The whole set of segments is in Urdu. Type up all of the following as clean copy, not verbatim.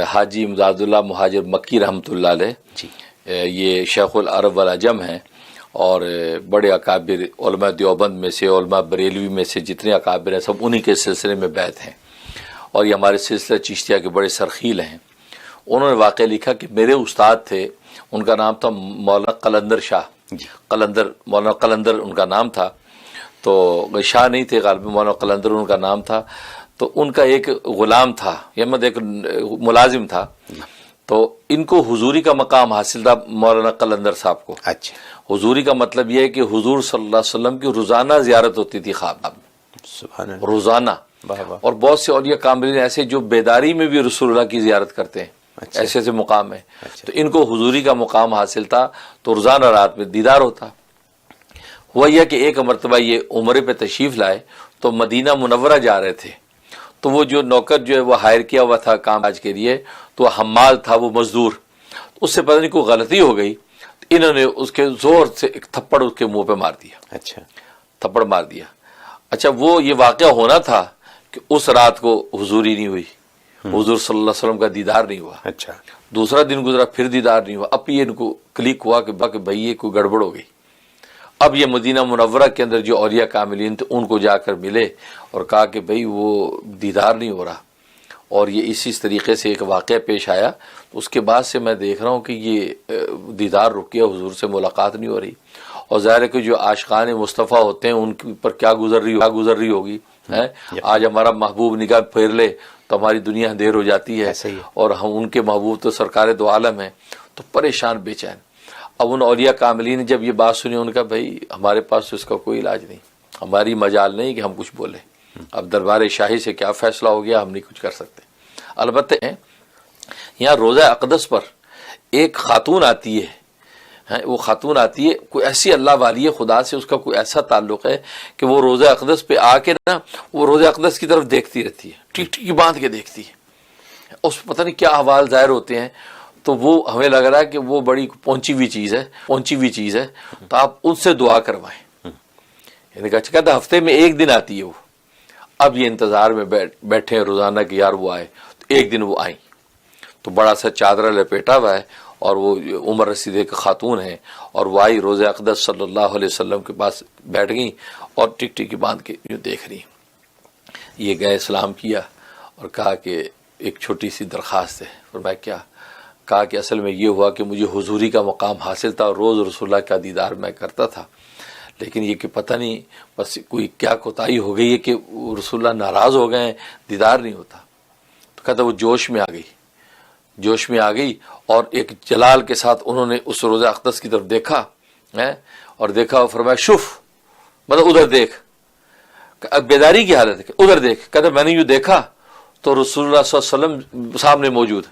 حاجی امداد اللہ مہاجر مکی رحمۃ اللہ علیہ جی یہ شیخ العرب والعجم ہیں، اور بڑے اکابر علماء دیوبند میں سے، علماء بریلوی میں سے جتنے اکابر ہیں سب انہی کے سلسلے میں بیعت ہیں، اور یہ ہمارے سلسلہ چشتیہ کے بڑے سرخیل ہیں۔ انہوں نے واقعہ لکھا کہ میرے استاد تھے، ان کا نام تھا مولانا قلندر شاہ، مولانا قلندر ان کا نام تھا، تو شاہ نہیں تھے غالباً، مولانا قلندر ان کا نام تھا۔ تو ان کا ایک غلام تھا، یعنی ایک ملازم تھا، تو ان کو حضوری کا مقام حاصل تھا مولانا قلندر صاحب کو۔ اچھا، حضوری کا مطلب یہ ہے کہ حضور صلی اللہ علیہ وسلم کی روزانہ زیارت ہوتی تھی خواب میں، سبحان اللہ، روزانہ۔ اور بہت سے اولیاء کاملین ایسے جو بیداری میں بھی رسول اللہ کی زیارت کرتے ہیں، ایسے ایسے مقام ہے، تو ان کو حضوری کا مقام حاصل تھا، تو روزانہ رات میں دیدار ہوتا۔ ہوا یہ کہ ایک مرتبہ یہ عمرے پہ تشریف لائے تو مدینہ منورہ جا رہے تھے، تو وہ جو نوکر جو ہے وہ ہائر کیا ہوا تھا کام کاج کے لیے، تو وہ حمال تھا، وہ مزدور، اس سے پتہ نہیں کوئی غلطی ہو گئی، انہوں نے اس کے زور سے ایک تھپڑ اس کے منہ پہ مار دیا۔ اچھا، تھپڑ مار دیا۔ اچھا، وہ یہ واقعہ ہونا تھا کہ اس رات کو حضوری نہیں ہوئی، حضور صلی اللہ علیہ وسلم کا دیدار نہیں ہوا۔ اچھا، دوسرا دن گزرا، پھر دیدار نہیں ہوا۔ اب یہ ان کو کلک ہوا کہ بھائی یہ کوئی گڑبڑ ہو گئی۔ اب یہ مدینہ منورہ کے اندر جو اولیاء کاملین تھے ان کو جا کر ملے اور کہا کہ بھائی وہ دیدار نہیں ہو رہا، اور یہ اسی طریقے سے ایک واقعہ پیش آیا۔ اس کے بعد سے میں دیکھ رہا ہوں کہ یہ دیدار رک گیا، حضور سے ملاقات نہیں ہو رہی، اور ظاہر ہے کہ جو عاشقان مصطفیٰ ہوتے ہیں ان پر کیا گزر رہی ہوگی۔ آج ہمارا محبوب نگاہ پھیر لے تو ہماری دنیا اندھیر ہو جاتی ہے، اور ہم ان کے محبوب تو سرکار دو عالم ہیں، تو پریشان بے چین۔ اب ان اولیاء کاملین نے جب یہ بات سنی، ان کا بھائی ہمارے پاس تو اس کا کوئی علاج نہیں، ہماری مجال نہیں کہ ہم کچھ بولیں، اب دربار شاہی سے کیا فیصلہ ہو گیا ہم نہیں کچھ کر سکتے۔ البتہ یہاں روضہ اقدس پر ایک خاتون آتی ہے، وہ خاتون آتی ہے، کوئی ایسی اللہ والی ہے، خدا سے اس کا کوئی ایسا تعلق ہے کہ وہ روضہ اقدس پہ آ کے نا وہ روضہ اقدس کی طرف دیکھتی رہتی ہے، ٹک ٹکی باندھ کے دیکھتی ہے، اس پتہ نہیں کیا احوال ظاہر ہوتے ہیں۔ تو وہ ہمیں لگ رہا ہے کہ وہ بڑی پہنچی ہوئی چیز ہے، تو آپ ان سے دعا کروائیں۔ یعنی کہتا ہفتے میں ایک دن آتی ہے وہ۔ اب یہ انتظار میں بیٹھے ہیں روزانہ کہ یار وہ آئے، تو ایک دن وہ آئیں، تو بڑا سا چادر لپیٹا ہوا ہے، اور وہ عمر رسید ایک خاتون ہیں، اور وہ آئی روضہ اقدس صلی اللہ علیہ وسلم کے پاس بیٹھ گئیں، اور ٹک ٹکی باندھ کے جو دیکھ رہی۔ یہ گئے، سلام کیا اور کہا کہ ایک چھوٹی سی درخواست ہے۔ فرمایا کیا؟ کہا کہ اصل میں یہ ہوا کہ مجھے حضوری کا مقام حاصل تھا اور روز رسول اللہ کا دیدار میں کرتا تھا، لیکن یہ کہ پتہ نہیں بس کوئی کیا کوتاہی ہو گئی ہے کہ رسول اللہ ناراض ہو گئے ہیں، دیدار نہیں ہوتا۔ تو کہتا وہ جوش میں آ گئی اور ایک جلال کے ساتھ انہوں نے اس روضہ اقدس کی طرف دیکھا، اور دیکھا اور فرمایا شف، مطلب ادھر دیکھ، بیداری کی حالت ہے، ادھر دیکھ۔ کہتا میں نے یوں دیکھا تو رسول اللہ صلی اللہ علیہ وسلم سامنے موجود،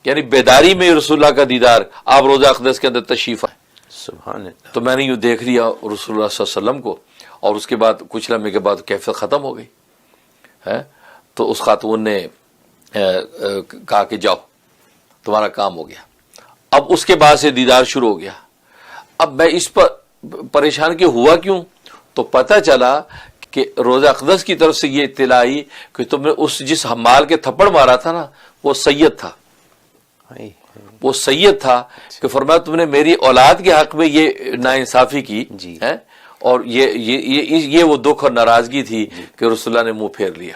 یعنی بیداری میں رسول اللہ کا دیدار، آپ روضہ اقدس کے اندر تشریف آئے۔ سبحان اللہ۔ تو میں نے یوں دیکھ لیا رسول اللہ صلی اللہ علیہ وسلم کو، اور اس کے بعد کچھ لمحے کے بعد کیفیت ختم ہو گئی ہے۔ تو اس خاتون نے کہا کہ جاؤ تمہارا کام ہو گیا۔ اب اس کے بعد سے دیدار شروع ہو گیا۔ اب میں اس پر پریشان کہ ہوا کیوں، تو پتہ چلا کہ روضہ اقدس کی طرف سے یہ اطلاع آئی کہ تم نے اس جس حمال کے تھپڑ مارا تھا نا وہ سید تھا، وہ سید تھا، کہ فرمایا تم نے میری اولاد کے حق میں یہ ناانصافی کی ہے، اور یہ وہ دکھ اور ناراضگی تھی کہ رسول اللہ نے منہ پھیر لیا۔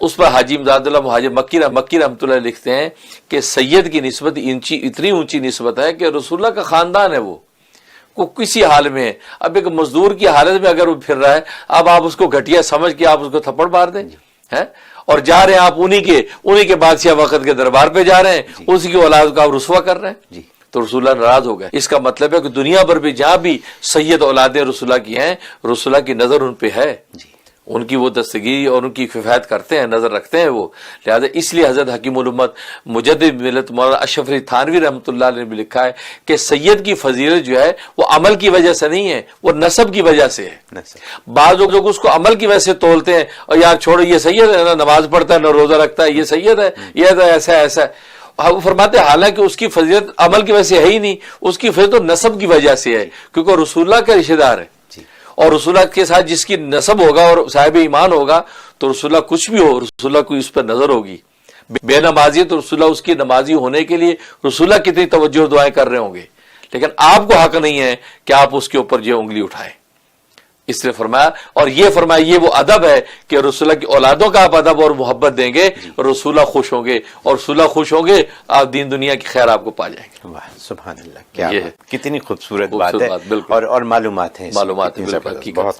اس پر حاجی امداد اللہ مہاجر مکی رحمۃ اللہ لکھتے ہیں کہ سید کی نسبت اتنی اونچی نسبت ہے کہ رسول اللہ کا خاندان ہے، وہ کسی حال میں ہے۔ اب ایک مزدور کی حالت میں اگر وہ پھر رہا ہے، اب آپ اس کو گھٹیا سمجھ کے آپ اس کو تھپڑ مار دیں، اور جا رہے ہیں آپ انہی کے بادشاہ وقت کے دربار پہ جا رہے ہیں، اسی کی اولاد کو آپ رسوا کر رہے ہیں، تو رسول اللہ ناراض ہو گئے۔ اس کا مطلب ہے کہ دنیا بھر بھی جہاں بھی سید اولادیں رسول اللہ کی ہیں، رسول اللہ کی نظر ان پہ ہے، ان کی وہ دستگیری اور ان کی کفایت کرتے ہیں، نظر رکھتے ہیں وہ۔ لہذا اس لیے حضرت حکیم الامت مجدد ملت مولانا اشرف علی تھانوی رحمۃ اللہ علیہ نے بھی لکھا ہے کہ سید کی فضیلت جو ہے وہ عمل کی وجہ سے نہیں ہے، وہ نسب کی وجہ سے ہے۔ بعض لوگ اس کو عمل کی وجہ سے تولتے ہیں، اور یار چھوڑو یہ سید ہے، نہ نماز پڑھتا ہے نہ روزہ رکھتا ہے، یہ سید ہے، یہ ایسا ایسا ہے۔ وہ فرماتے ہیں حالانکہ اس کی فضیلت عمل کی وجہ سے ہے ہی نہیں، اس کی فضیلت تو نسب کی وجہ سے ہے، کیونکہ وہ رسول اللہ کا رشتہ دار ہے، اور رسول اللہ کے ساتھ جس کی نسب ہوگا اور صاحب ایمان ہوگا تو رسول اللہ کچھ بھی ہو، رسول اللہ کو اس پر نظر ہوگی۔ بے نمازی تو رسول اس کی نمازی ہونے کے لیے رسول کتنی توجہ دعائیں کر رہے ہوں گے، لیکن آپ کو حق نہیں ہے کہ آپ اس کے اوپر جو انگلی اٹھائیں. اس نے فرمایا، اور یہ فرمایا یہ وہ ادب ہے کہ رسول کی اولادوں کا آپ ادب اور محبت دیں گے، رسول خوش ہوں گے، اور رسول خوش ہوں گے آپ دین دنیا کی خیر آپ کو پا جائیں گے. واہ سبحان اللہ، کیا کتنی خوبصورت بات ہے. بالکل. اور معلومات ہیں، معلومات ہیں، بالکل. بہت